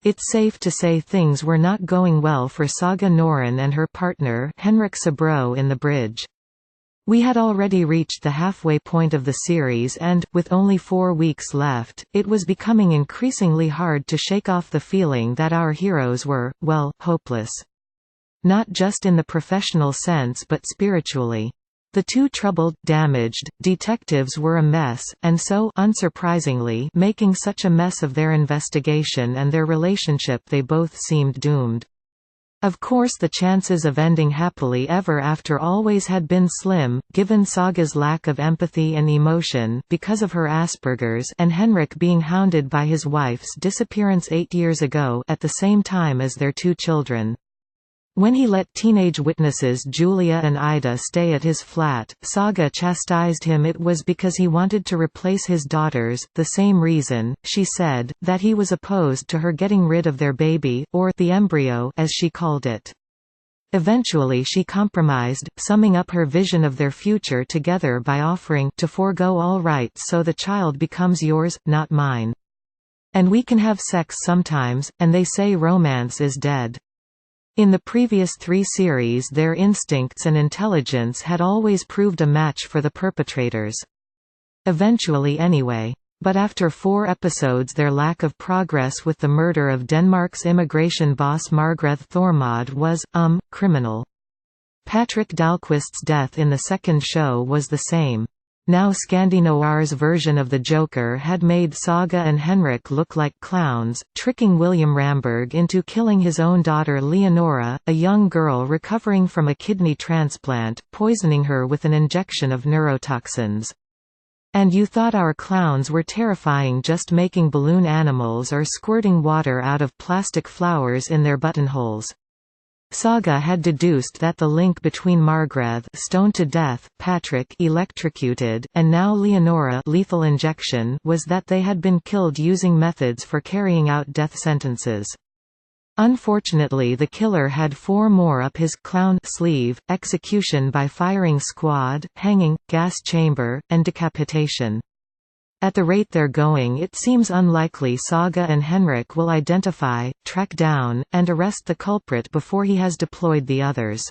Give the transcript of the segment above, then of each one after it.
It's safe to say things were not going well for Saga Noren and her partner Henrik Sabro in the bridge. We had already reached the halfway point of the series and, with only 4 weeks left, it was becoming increasingly hard to shake off the feeling that our heroes were, well, hopeless. Not just in the professional sense but spiritually. The two troubled, damaged, detectives were a mess, and so, unsurprisingly, making such a mess of their investigation and their relationship they both seemed doomed. Of course the chances of ending happily ever after always had been slim, given Saga's lack of empathy and emotion because of her Asperger's and Henrik being hounded by his wife's disappearance 8 years ago at the same time as their 2 children. When he let teenage witnesses Julia and Ida stay at his flat, Saga chastised him. It was because he wanted to replace his daughters, the same reason, she said, that he was opposed to her getting rid of their baby, or the embryo as she called it. Eventually she compromised, summing up her vision of their future together by offering to forego all rights so the child becomes yours, not mine. And we can have sex sometimes, and they say romance is dead. In the previous 3 series their instincts and intelligence had always proved a match for the perpetrators. Eventually anyway. But after 4 episodes their lack of progress with the murder of Denmark's immigration boss Margrethe Thormod was, criminal. Patrick Dahlquist's death in the second show was the same. Now Scandinoir's version of the Joker had made Saga and Henrik look like clowns, tricking William Ramberg into killing his own daughter Leonora, a young girl recovering from a kidney transplant, poisoning her with an injection of neurotoxins. And you thought our clowns were terrifying, just making balloon animals or squirting water out of plastic flowers in their buttonholes. Saga had deduced that the link between Margrethe stoned to death, Patrick electrocuted, and now Leonora lethal injection was that they had been killed using methods for carrying out death sentences. Unfortunately the killer had 4 more up his clown sleeve: execution by firing squad, hanging, gas chamber, and decapitation. At the rate they're going it seems unlikely Saga and Henrik will identify, track down, and arrest the culprit before he has deployed the others.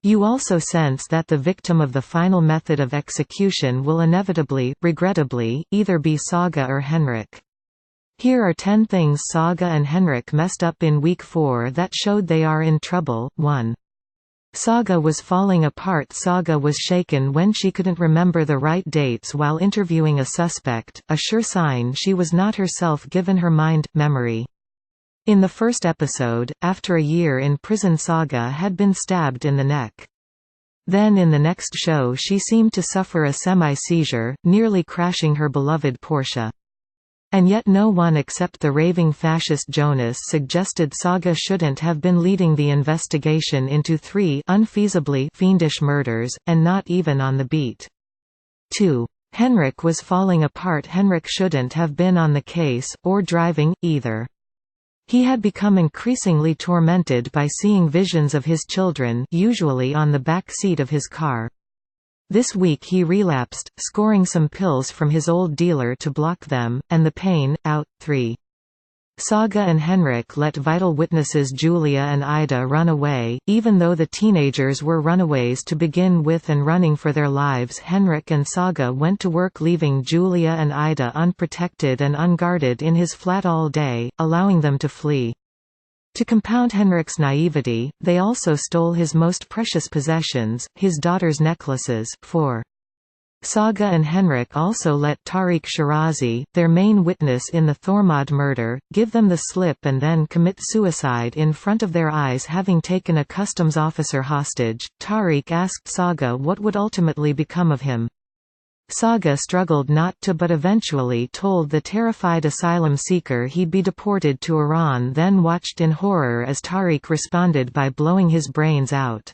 You also sense that the victim of the final method of execution will inevitably, regrettably, either be Saga or Henrik. Here are 10 things Saga and Henrik messed up in week 4 that showed they are in trouble. 1. Saga was falling apart. Saga was shaken when she couldn't remember the right dates while interviewing a suspect, a sure sign she was not herself given her memory. In the first episode, after a year in prison Saga had been stabbed in the neck. Then in the next show she seemed to suffer a semi-seizure, nearly crashing her beloved Porsche. And yet no one except the raving fascist Jonas suggested Saga shouldn't have been leading the investigation into 3 unfeasibly fiendish murders, and not even on the beat. 2. Henrik was falling apart. Henrik shouldn't have been on the case, or driving, either. He had become increasingly tormented by seeing visions of his children, usually on the back seat of his car. This week he relapsed, scoring some pills from his old dealer to block them, and the pain, out. 3. Saga and Henrik let vital witnesses Julia and Ida run away, even though the teenagers were runaways to begin with and running for their lives. Henrik and Saga went to work leaving Julia and Ida unprotected and unguarded in his flat all day, allowing them to flee. To compound Henrik's naivety, they also stole his most precious possessions, his daughter's necklaces. 4. Saga and Henrik also let Tariq Shirazi, their main witness in the Thormod murder, give them the slip and then commit suicide in front of their eyes. Having taken a customs officer hostage, Tariq asked Saga what would ultimately become of him. Saga struggled not to, but eventually told the terrified asylum seeker he'd be deported to Iran, then watched in horror as Tariq responded by blowing his brains out.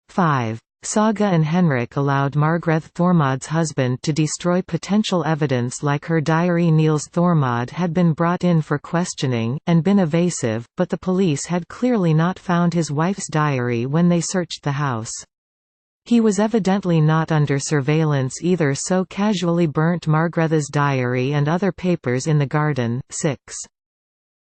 5. Saga and Henrik allowed Margrethe Thormod's husband to destroy potential evidence like her diary. Niels Thormod had been brought in for questioning, and been evasive, but the police had clearly not found his wife's diary when they searched the house. He was evidently not under surveillance either, so casually burnt Margrethe's diary and other papers in the garden. 6.